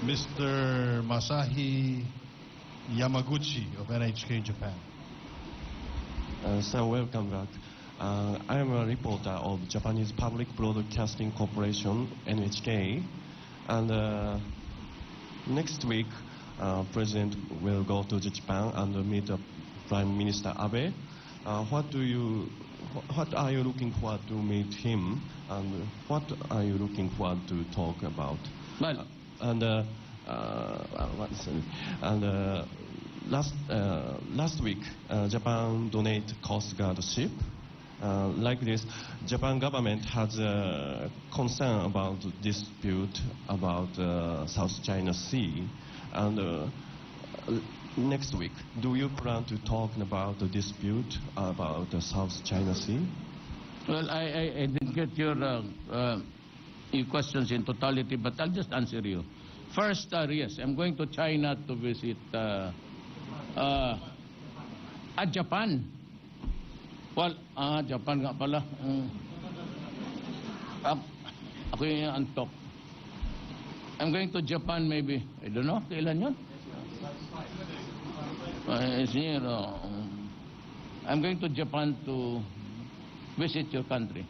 Mr. Masahi Yamaguchi of NHK Japan. So welcome back. I am a reporter of Japanese Public Broadcasting Corporation, NHK, and next week, President will go to Japan and meet Prime Minister Abe. What are you looking forward to meet him, and what are you looking forward to talk about? Well, last week, Japan donated Coast Guard ship. Like this, Japan government has a concern about dispute about South China Sea, and next week, do you plan to talk about the dispute about the South China Sea? well, I didn't get your questions in totality, but I'll just answer you. First, yes, I'm going to China to visit Japan. Well, Japan nga pala. Ako yung antok. I'm going to Japan maybe. I don't know, kailan yun? I'm going to Japan to visit your country.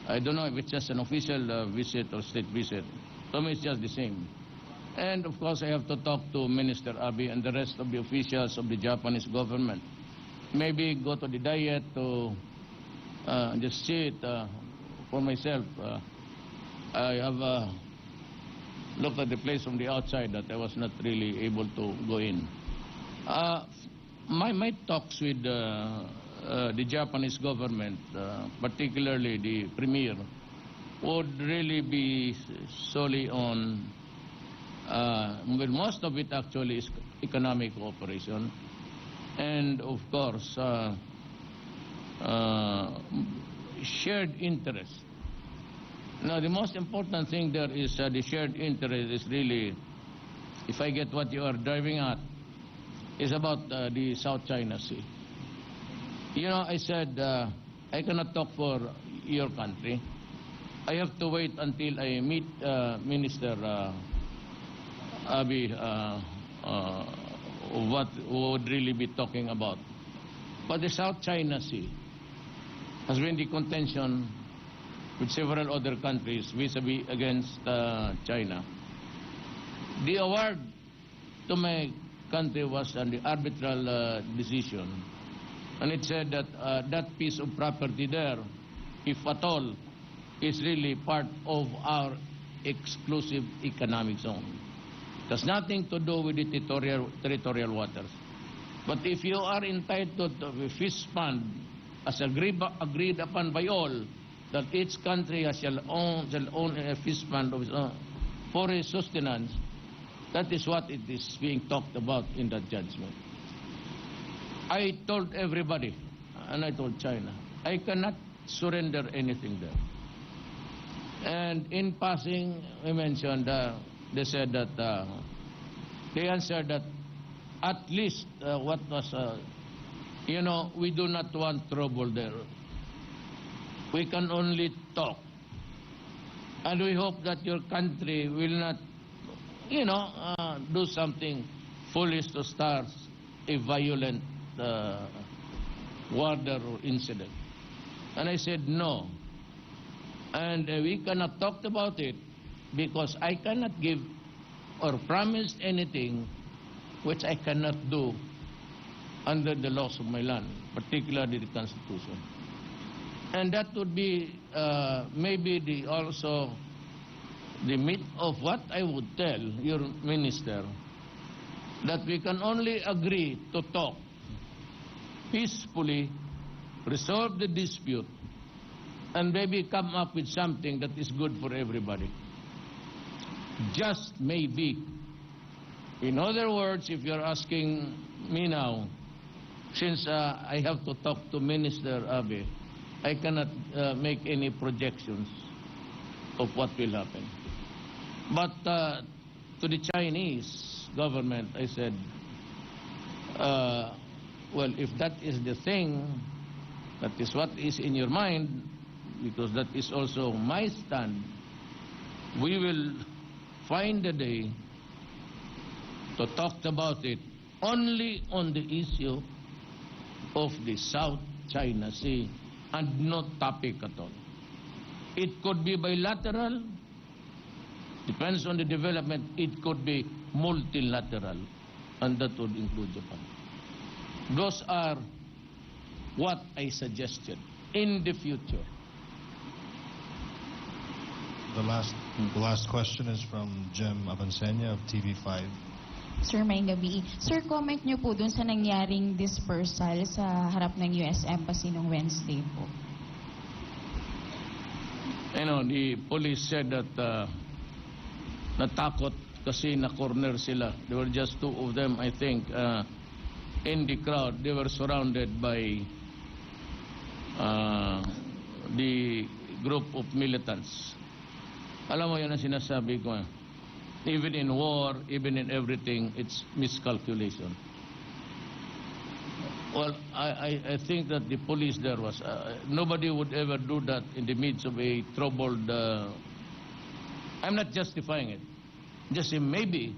I don't know if it's just an official visit or state visit. To me, it's just the same. And of course, I have to talk to Minister Abe and the rest of the officials of the Japanese government. Maybe go to the Diet to just see it for myself. I have looked at the place from the outside that I was not really able to go in. My talks with the Japanese government, particularly the Premier, would really be solely on, well, most of it actually is economic cooperation. And of course, shared interest. Now, the most important thing there is the shared interest is really, if I get what you are driving at, is about the South China Sea. You know, I said I cannot talk for your country. I have to wait until I meet Minister Abe. What would really be talking about. But the South China Sea has been the contention with several other countries vis-a-vis against China. The award to my country was an arbitral decision, and it said that that piece of property there, if at all, is really part of our exclusive economic zone. It has nothing to do with the territorial waters. But if you are entitled to a fish fund, as agreed upon by all, that each country shall own a fish fund of its own for its sustenance, that is what it is being talked about in that judgment. I told everybody, and I told China, I cannot surrender anything there. And in passing, I mentioned, they said that, they answered that at least what was, you know, we do not want trouble there. We can only talk. And we hope that your country will not, you know, do something foolish to start a violent war or incident. And I said no. And we cannot talk about it because I cannot give or promise anything which I cannot do under the laws of my land, particularly the Constitution. And that would be maybe also the meat of what I would tell your minister, that we can only agree to talk peacefully, resolve the dispute, and maybe come up with something that is good for everybody. Just maybe. In other words, if you're asking me now, since I have to talk to Minister Abe, I cannot make any projections of what will happen. But to the Chinese government, I said, well, if that is the thing, that is what is in your mind, because that is also my stand, we will find a day to talk about it only on the issue of the South China Sea and no topic at all. It could be bilateral, depends on the development. It could be multilateral, and that would include Japan. Those are what I suggested in the future. The last question is from Jem Avancenia of TV5. Sir, may gabi. Sir, comment niyo po dun sa nangyaring dispersal sa harap ng US Embassy noong Wednesday po. You know, the police said that natakot kasi na-corner sila. There were just two of them, I think, in the crowd. They were surrounded by the group of militants. Alam mo, yan ang sinasabi ko. Even in war, even in everything, it's miscalculation. Well, I think that the police there was... nobody would ever do that in the midst of a troubled... I'm not justifying it. Just say maybe.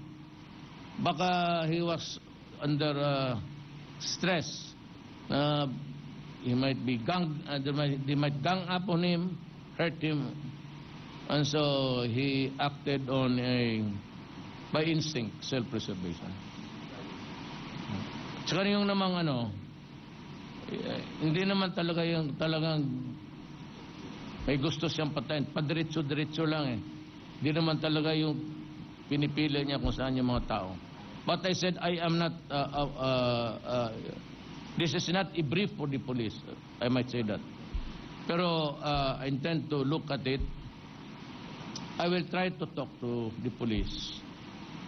Baka he was under stress. He might be they might gang up on him, hurt him. And so he acted on by instinct, self-preservation. Tsaka yung namang hindi naman talaga yung talagang may gusto siyang patayin. Padiretso-diretso lang eh. Hindi naman talaga yung pinipili niya kung saan yung mga tao. But I said, I am not, this is not a brief for the police. I might say that. Pero I intend to look at it. I will try to talk to the police,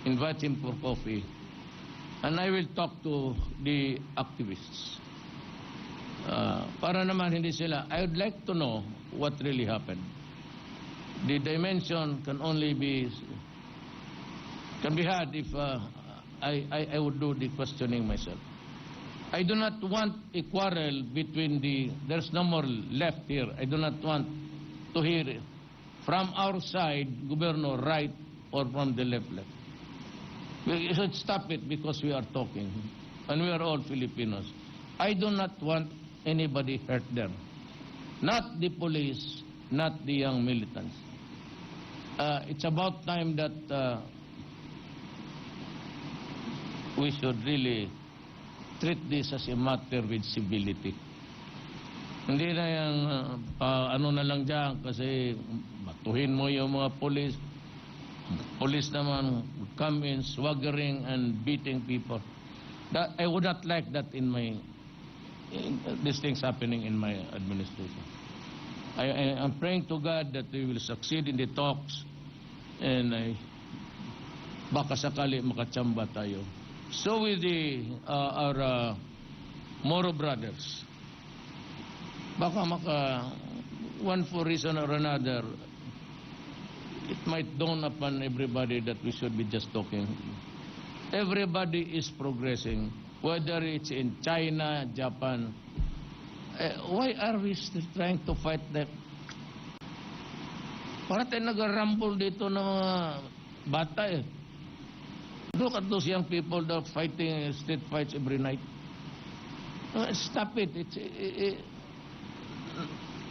invite him for coffee, and I will talk to the activists. Para naman hindi sila, I would like to know what really happened. The dimension can only be had if I would do the questioning myself. I do not want a quarrel between there's no more left here. I do not want to hear from our side, Governor, right, or from the left. We should stop it because we are talking, and we are all Filipinos. I do not want anybody hurt there. Not the police, not the young militants. It's about time that we should really treat this as a matter with civility. Hindi na yung na lang dyan kasi batuhin mo yung mga police. Police naman come in swaggering and beating people. That I would not like that in these things happening in my administration. I'm praying to God that we will succeed in the talks and baka sakali makachamba tayo. So with our Moro brothers, baka one for reason or another, it might dawn upon everybody that we should be just talking. Everybody is progressing, whether it's in China, Japan. Why are we still trying to fight them? Para tayo nag-rumble dito ng mga bata eh. Look at those young people that are fighting street fights every night. Stop it.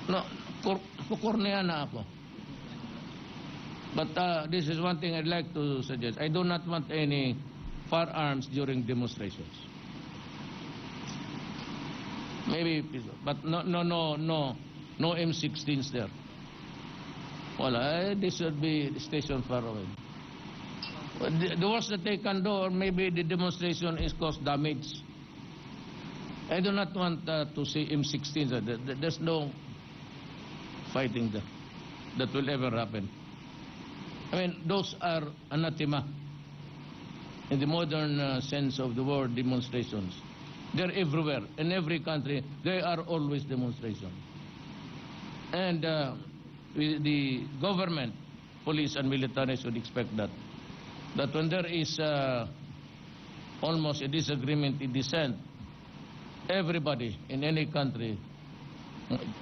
No, kukurnihan na ako. But this is one thing I'd like to suggest. I do not want any firearms during demonstrations. Maybe, but no M16s there. Well, this should be stationed far away. The worst that they can do, or maybe the demonstration is cause damage. I do not want to see M16s. There's no fighting there that will ever happen. I mean, those are anathema in the modern sense of the word, demonstrations. They're everywhere. In every country, there are always demonstrations. And the government, police and military should expect that when there is almost a disagreement in dissent, everybody in any country,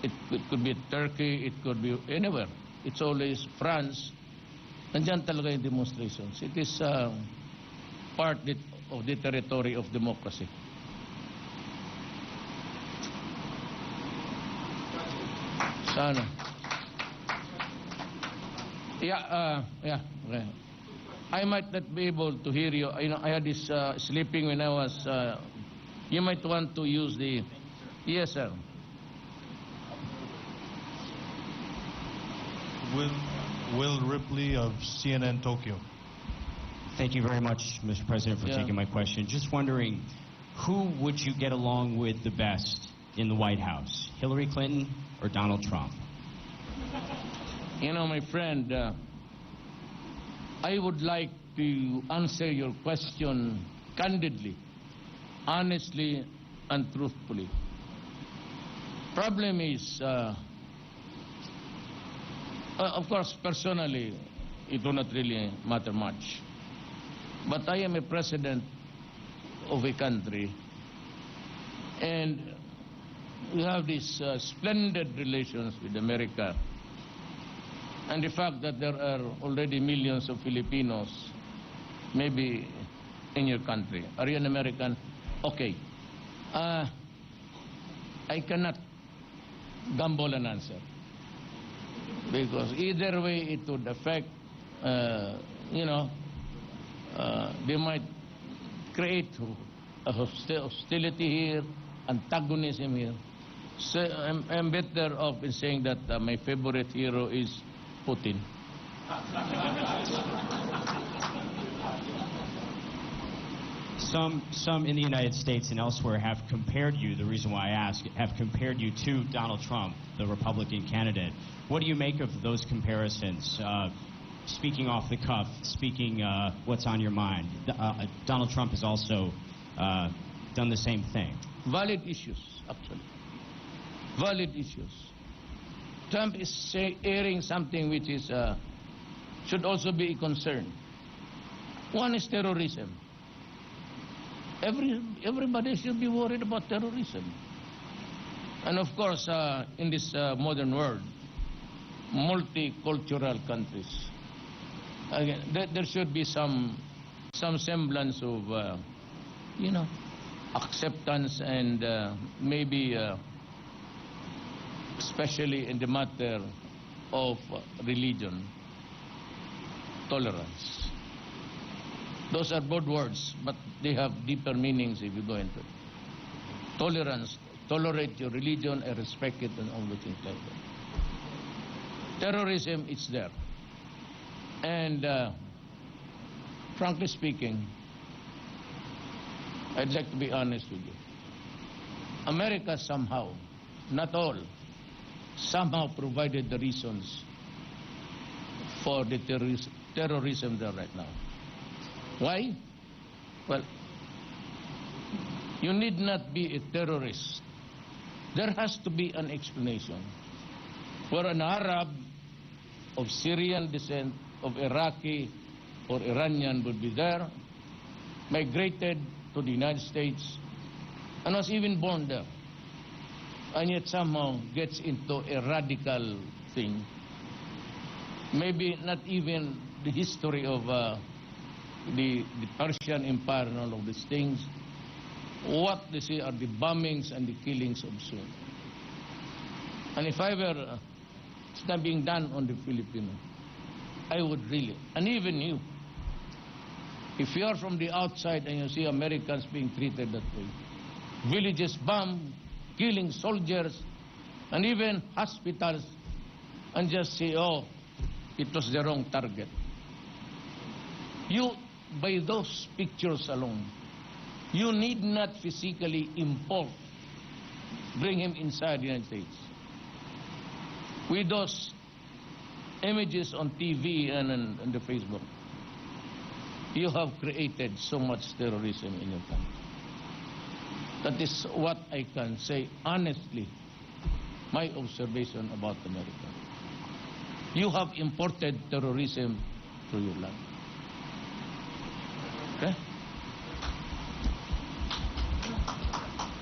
it could be Turkey, it could be anywhere. It's always France. Nandiyan talaga yung demonstrations. It is of the territory of democracy. Sana. Yeah, okay. I might not be able to hear you. You know, I had this sleeping when I was. You might want to use the. Yes, sir. Will Ripley of CNN Tokyo. Thank you very much, Mr. President, for taking my question. Just wondering, who would you get along with the best in the White House, Hillary Clinton or Donald Trump? You know, my friend, I would like to answer your question candidly, honestly, and truthfully. Problem is, of course, personally, it will not really matter much. But I am a president of a country, and we have these splendid relations with America. And the fact that there are already millions of Filipinos, maybe in your country. Are you an American? Okay. I cannot gamble an answer. Because either way it would affect, they might create a hostility here, antagonism here. So I'm better off in saying that my favorite hero is Putin. Some in the United States and elsewhere have compared you, the reason why I ask, have compared you to Donald Trump, the Republican candidate. What do you make of those comparisons? Speaking off the cuff, speaking what's on your mind. Donald Trump has also done the same thing. Valid issues, actually. Valid issues. Trump is airing something which is should also be a concern. One is terrorism. Everybody should be worried about terrorism. And of course, in this modern world, multicultural countries, again, there should be some semblance of, acceptance and maybe, especially in the matter of religion, tolerance. Those are both words, but they have deeper meanings if you go into it. Tolerance, tolerate your religion and respect it and all the things like that. Terrorism, it's there. And frankly speaking, I'd like to be honest with you. America somehow, not all, somehow provided the reasons for the terrorism there right now. Why? Well, you need not be a terrorist. There has to be an explanation. For an Arab of Syrian descent, of Iraqi or Iranian would be there, migrated to the United States, and was even born there, and yet somehow gets into a radical thing. Maybe not even the history of the Persian Empire and all of these things. What they see are the bombings and the killings of soon. And if I were being done on the Filipino, I would really, and even you, if you are from the outside and you see Americans being treated that way, villages bombed, killing soldiers, and even hospitals, and just say, oh, it was the wrong target. You, by those pictures alone, you need not physically bring him inside the United States. With those images on TV and on the Facebook, you have created so much terrorism in your country. That is what I can say honestly, my observation about America. You have imported terrorism to your land. Okay?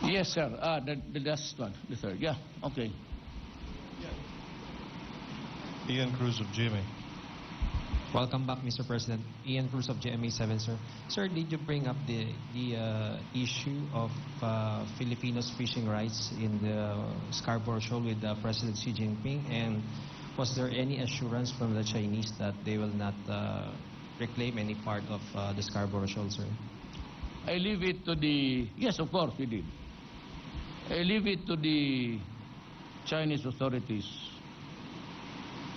Yes, sir. The last one, the third. Yeah, okay. Ian Cruz of GMA. Welcome back, Mr. President. Ian Cruz of GMA7, sir. Sir, did you bring up the issue of Filipinos' fishing rights in the Scarborough Shoal with President Xi Jinping? And was there any assurance from the Chinese that they will not reclaim any part of the Scarborough Shoal, sir? I leave it to the... Yes, of course, we did. I leave it to the Chinese authorities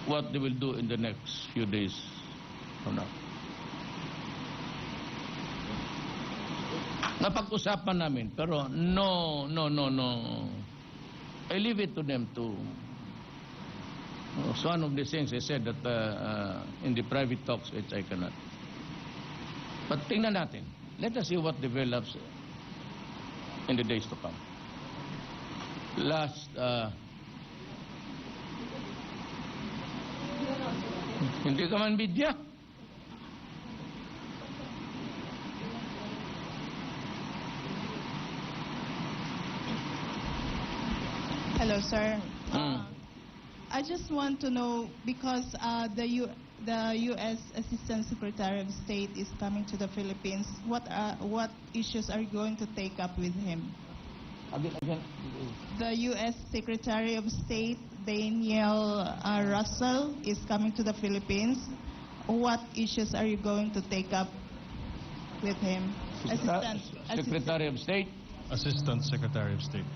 what they will do in the next few days from now. Napag-usapan namin, pero no. I leave it to them to... So one of the things I said that in the private talks, which I cannot. But tingnan natin. Let us see what develops in the days to come. Last... Hindi ka man bidya. Hello, sir. I just want to know, because the U.S. Assistant Secretary of State is coming to the Philippines, what issues are you going to take up with him? Again. The U.S. Secretary of State, Daniel Russell, is coming to the Philippines. What issues are you going to take up with him? Secretary of State. Assistant Secretary of State.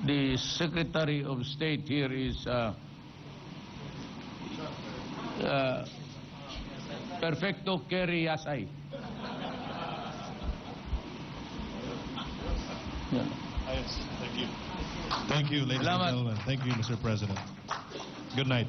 The Secretary of State here is Perfecto Kerry Yasay. Yeah. Yes, thank you. Thank you, ladies and Salamat. gentlemen. Thank you, Mr. President. Good night.